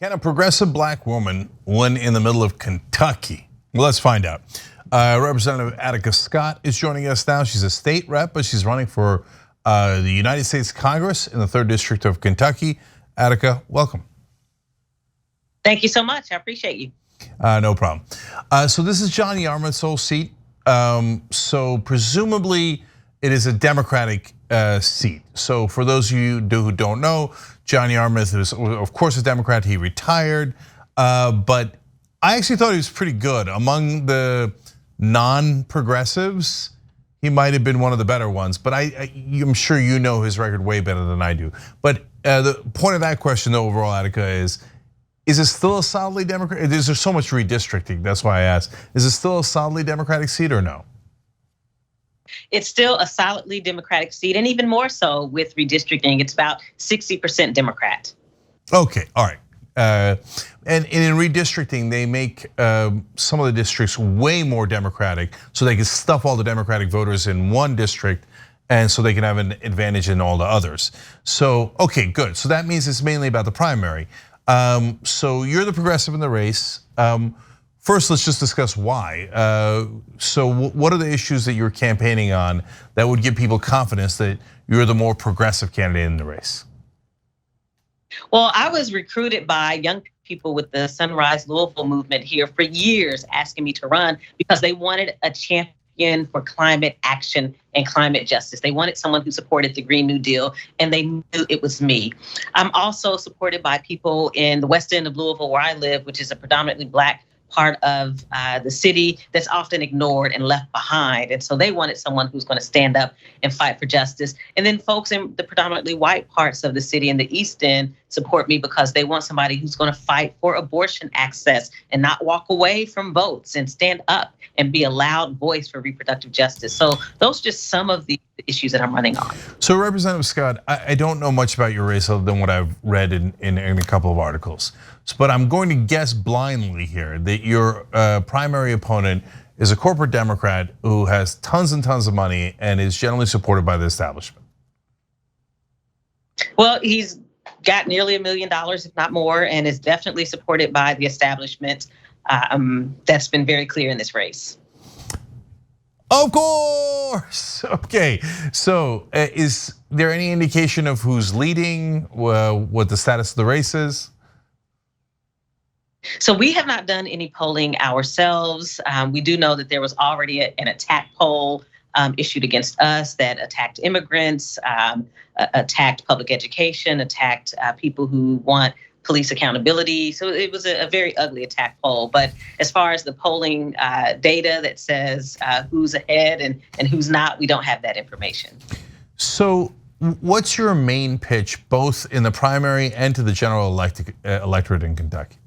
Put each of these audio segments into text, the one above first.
Can a progressive black woman win in the middle of Kentucky? Well, let's find out. Representative Attica Scott is joining us now. She's a state rep, but she's running for the United States Congress in the 3rd District of Kentucky. Attica, welcome. Thank you so much. I appreciate you. No problem. So this is John Yarmouth's old seat. So presumably it is a Democratic seat. So for those of you who don't know, John Yarmouth is, of course, a Democrat. He retired, but I actually thought he was pretty good. Among the non-progressives, he might have been one of the better ones, but I'm sure you know his record way better than I do. But the point of that question, though, overall, Attica, is it still a solidly Democratic? Is there so much redistricting? That's why I asked. Is it still a solidly Democratic seat or no? It's still a solidly Democratic seat, and even more so with redistricting. It's about 60% Democrat. Okay, all right. And in redistricting, they make some of the districts way more Democratic, so they can stuff all the Democratic voters in one district, and so they can have an advantage in all the others. So, okay, good. So that means it's mainly about the primary. So you're the progressive in the race. First, let's just discuss why. So what are the issues that you're campaigning on that would give people confidence that you're the more progressive candidate in the race? Well, I was recruited by young people with the Sunrise Louisville movement here for years, asking me to run because they wanted a champion for climate action and climate justice. They wanted someone who supported the Green New Deal, and they knew it was me. I'm also supported by people in the west end of Louisville where I live, which is a predominantly black part of the city that's often ignored and left behind. And so they wanted someone who's going to stand up and fight for justice. And then folks in the predominantly white parts of the city in the East End support me because they want somebody who's going to fight for abortion access and not walk away from votes and stand up and be a loud voice for reproductive justice. So those are just some of the issues that I'm running on. So Representative Scott, I don't know much about your race other than what I've read in a couple of articles. But I'm going to guess blindly here that your primary opponent is a corporate Democrat who has tons and tons of money and is generally supported by the establishment. Well, he's got nearly $1 million, if not more, and is definitely supported by the establishment. That's been very clear in this race. Of course. Okay. So is there any indication of who's leading, what the status of the race is? So we have not done any polling ourselves. We do know that there was already an attack poll issued against us that attacked immigrants, attacked public education, attacked people who want police accountability. So it was a very ugly attack poll. But as far as the polling data that says who's ahead and who's not, we don't have that information. So what's your main pitch, both in the primary and to the general electorate in Kentucky?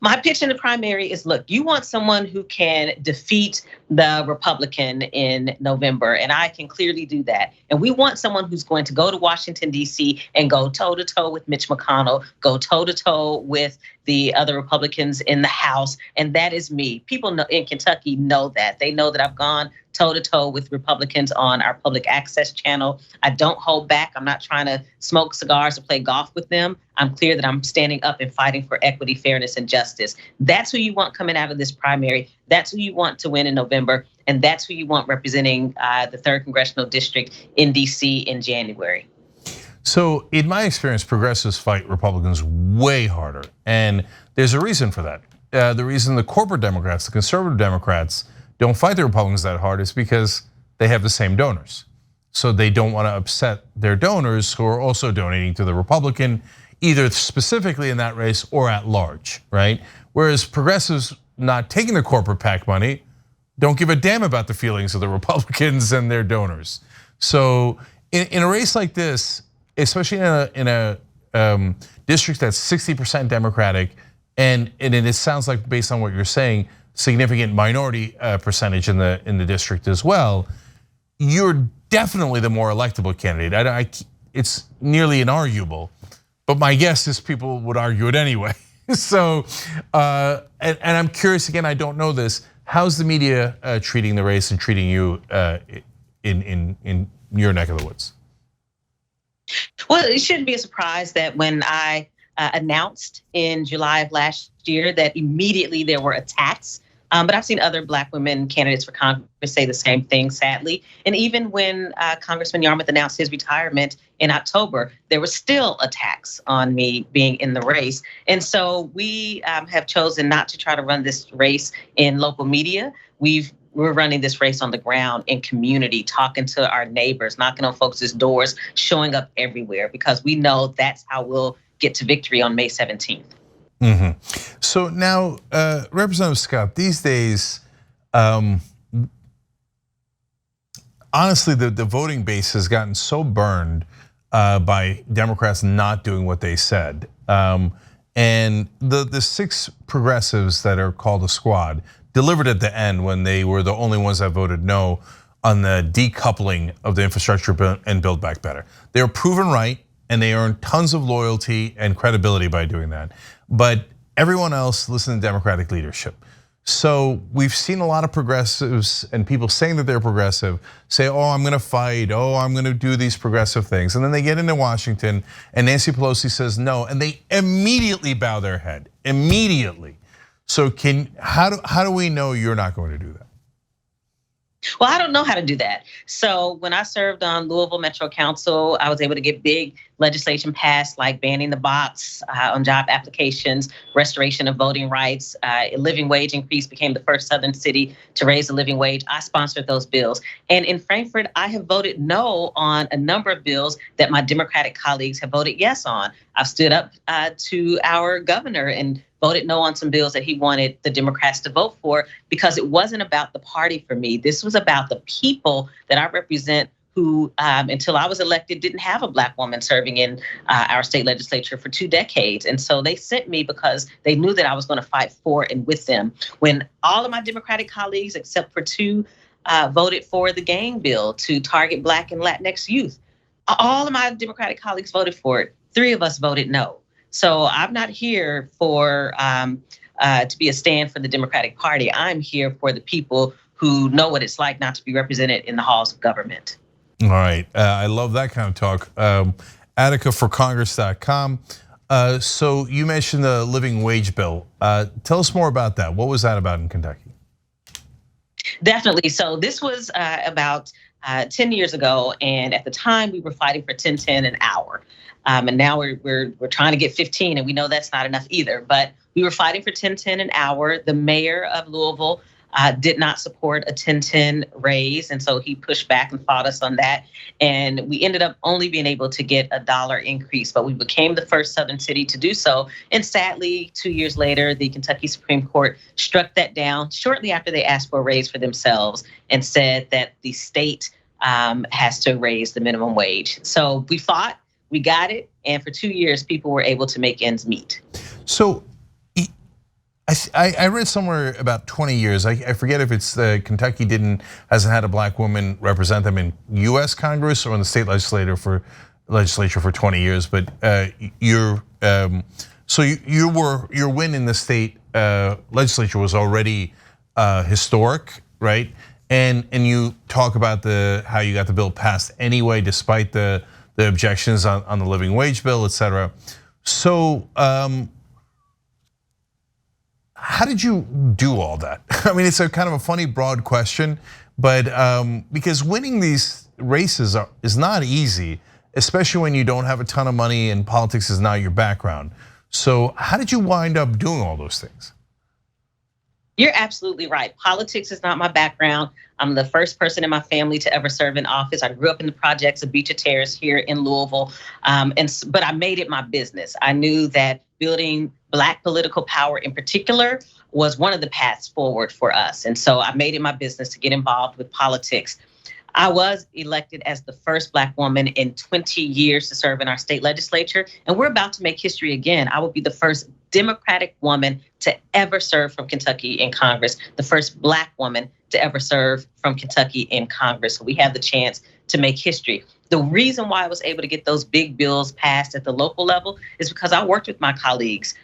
My pitch in the primary is, look, you want someone who can defeat the Republican in November, and I can clearly do that. And we want someone who's going to go to Washington, D.C. and go toe-to-toe with Mitch McConnell, go toe-to-toe with the other Republicans in the House, and that is me. People in Kentucky know that. They know that I've gone toe-to-toe with Republicans on our public access channel. I don't hold back. I'm not trying to smoke cigars or play golf with them. I'm clear that I'm standing up and fighting for equity, fairness, and justice. That's who you want coming out of this primary. That's who you want to win in November. And that's who you want representing the 3rd Congressional District in DC in January. So in my experience, progressives fight Republicans way harder. And there's a reason for that. The reason the corporate Democrats, the conservative Democrats, don't fight the Republicans that hard is because they have the same donors. So they don't want to upset their donors who are also donating to the Republican, either specifically in that race or at large, right? Whereas progressives not taking the corporate PAC money don't give a damn about the feelings of the Republicans and their donors. So in a race like this, especially in a district that's 60% Democratic, and it sounds like, based on what you're saying, significant minority percentage in the district as well, you're definitely the more electable candidate. It's nearly inarguable, but my guess is people would argue it anyway. So, and I'm curious again, I don't know this. How's the media treating the race and treating you in your neck of the woods? Well, it shouldn't be a surprise that when I announced in July of last year that immediately there were attacks. But I've seen other Black women candidates for Congress say the same thing, sadly. And even when Congressman Yarmouth announced his retirement in October, there were still attacks on me being in the race. And so we have chosen not to try to run this race in local media. We're running this race on the ground in community, talking to our neighbors, knocking on folks' doors, showing up everywhere, because we know that's how we'll get to victory on May 17th. So now, Representative Scott, these days, honestly, the voting base has gotten so burned by Democrats not doing what they said. And the 6 progressives that are called a squad delivered at the end when they were the only ones that voted no on the decoupling of the infrastructure bill and Build Back Better. They were proven right, and they earned tons of loyalty and credibility by doing that. But everyone else listened to Democratic leadership. So we've seen a lot of progressives and people saying that they're progressive say, oh, I'm gonna fight, oh, I'm gonna do these progressive things. And then they get into Washington and Nancy Pelosi says no, and they immediately bow their head, immediately. So how do we know you're not going to do that? Well, I don't know how to do that. So when I served on Louisville Metro Council, I was able to get big legislation passed, like banning the box on job applications, restoration of voting rights, a living wage increase, became the first Southern city to raise the living wage. I sponsored those bills. And in Frankfurt, I have voted no on a number of bills that my Democratic colleagues have voted yes on. I've stood up to our governor and voted no on some bills that he wanted the Democrats to vote for, because it wasn't about the party for me. This was about the people that I represent, who until I was elected didn't have a Black woman serving in our state legislature for 2 decades. And so they sent me because they knew that I was going to fight for and with them. When all of my Democratic colleagues, except for 2, voted for the gang bill to target Black and Latinx youth, all of my Democratic colleagues voted for it. 3 of us voted no. So I'm not here for to be a stand for the Democratic Party. I'm here for the people who know what it's like not to be represented in the halls of government. All right, I love that kind of talk. AtticaForCongress.com. So you mentioned the living wage bill. Tell us more about that. What was that about in Kentucky? Definitely. So this was about 10 years ago, and at the time we were fighting for $10.10 an hour. And now we're trying to get 15, and we know that's not enough either. But we were fighting for $10.10 an hour. The mayor of Louisville did not support a $10.10 raise, and so he pushed back and fought us on that. And we ended up only being able to get a $1 increase, but we became the first Southern city to do so. And sadly, 2 years later, the Kentucky Supreme Court struck that down shortly after they asked for a raise for themselves and said that the state has to raise the minimum wage. So we fought. We got it, and for 2 years, people were able to make ends meet. So I read somewhere about 20 years. I forget if it's Kentucky hasn't had a Black woman represent them in U.S. Congress or in the state legislature for 20 years. But your win in the state legislature was already historic, right? And you talk about how you got the bill passed anyway, despite the objections on the living wage bill, et cetera. So how did you do all that? I mean, it's a kind of a funny, broad question, but because winning these races is not easy, especially when you don't have a ton of money and politics is not your background. So how did you wind up doing all those things? You're absolutely right. Politics is not my background. I'm the first person in my family to ever serve in office. I grew up in the projects of Beecher Terrace here in Louisville, but I made it my business. I knew that building Black political power in particular was one of the paths forward for us. And so I made it my business to get involved with politics. I was elected as the first Black woman in 20 years to serve in our state legislature, and we're about to make history again. I will be the first Democratic woman to ever serve from Kentucky in Congress, the first Black woman to ever serve from Kentucky in Congress. So we have the chance to make history. The reason why I was able to get those big bills passed at the local level is because I worked with my colleagues,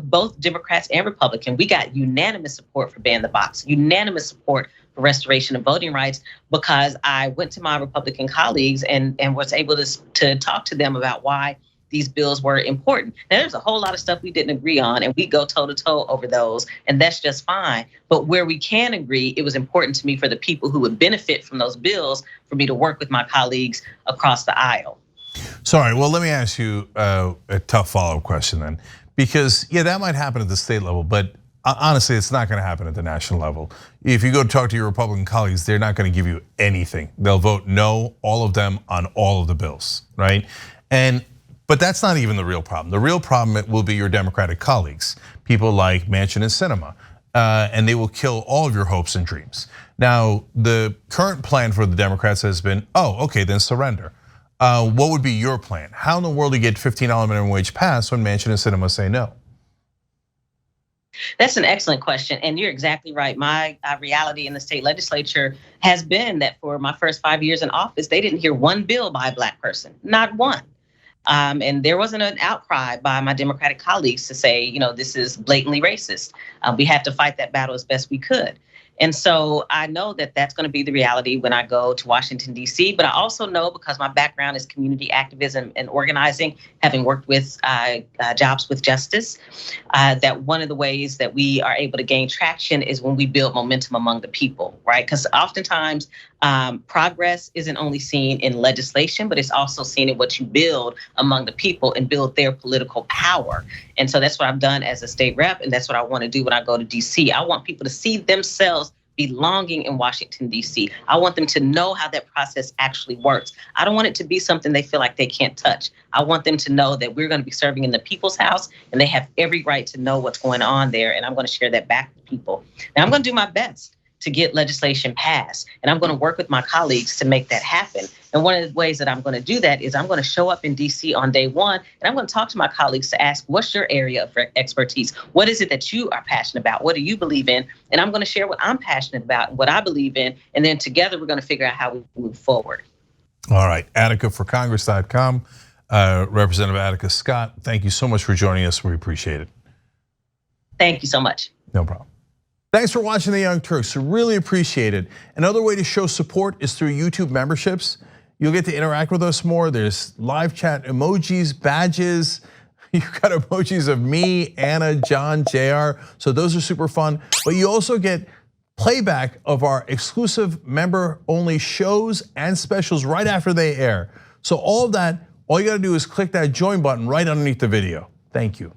both Democrats and Republican. We got unanimous support for ban the box, unanimous support for restoration of voting rights, because I went to my Republican colleagues and was able to talk to them about why these bills were important. Now, there's a whole lot of stuff we didn't agree on, and we go toe to toe over those, and that's just fine. But where we can agree, it was important to me for the people who would benefit from those bills for me to work with my colleagues across the aisle. Sorry, well, let me ask you a tough follow-up question then. Because, yeah, that might happen at the state level, but honestly, it's not gonna happen at the national level. If you go talk to your Republican colleagues, they're not gonna give you anything. They'll vote no, all of them, on all of the bills, right? But that's not even the real problem. The real problem will be your Democratic colleagues, people like Manchin and Sinema, and they will kill all of your hopes and dreams. Now, the current plan for the Democrats has been, okay, then surrender. What would be your plan? How in the world do you get $15 minimum wage passed when Manchin and Sinema say no? That's an excellent question, and you're exactly right. My reality in the state legislature has been that for my first 5 years in office, they didn't hear one bill by a Black person, not one. And there wasn't an outcry by my Democratic colleagues to say, this is blatantly racist. We have to fight that battle as best we could. And so I know that that's going to be the reality when I go to Washington, D.C. But I also know, because my background is community activism and organizing, having worked with Jobs with Justice, that one of the ways that we are able to gain traction is when we build momentum among the people, right? Because oftentimes progress isn't only seen in legislation, but it's also seen in what you build among the people and build their political power. And so that's what I've done as a state rep, and that's what I want to do when I go to D.C. I want people to see themselves belonging in Washington, D.C. I want them to know how that process actually works. I don't want it to be something they feel like they can't touch. I want them to know that we're going to be serving in the people's house, and they have every right to know what's going on there, and I'm going to share that back with people. Now, I'm going to do my best to get legislation passed, and I'm going to work with my colleagues to make that happen. And one of the ways that I'm going to do that is I'm going to show up in D.C. on day one, and I'm going to talk to my colleagues to ask, what's your area of expertise? What is it that you are passionate about? What do you believe in? And I'm going to share what I'm passionate about and what I believe in, and then together we're going to figure out how we move forward. All right, AtticaForCongress.com, Representative Attica Scott, thank you so much for joining us. We appreciate it. Thank you so much. No problem. Thanks for watching The Young Turks, really appreciate it. Another way to show support is through YouTube memberships. You'll get to interact with us more. There's live chat emojis, badges. You've got emojis of me, Anna, John, JR. So those are super fun. But you also get playback of our exclusive member-only shows and specials right after they air. So all of that, all you gotta do is click that join button right underneath the video. Thank you.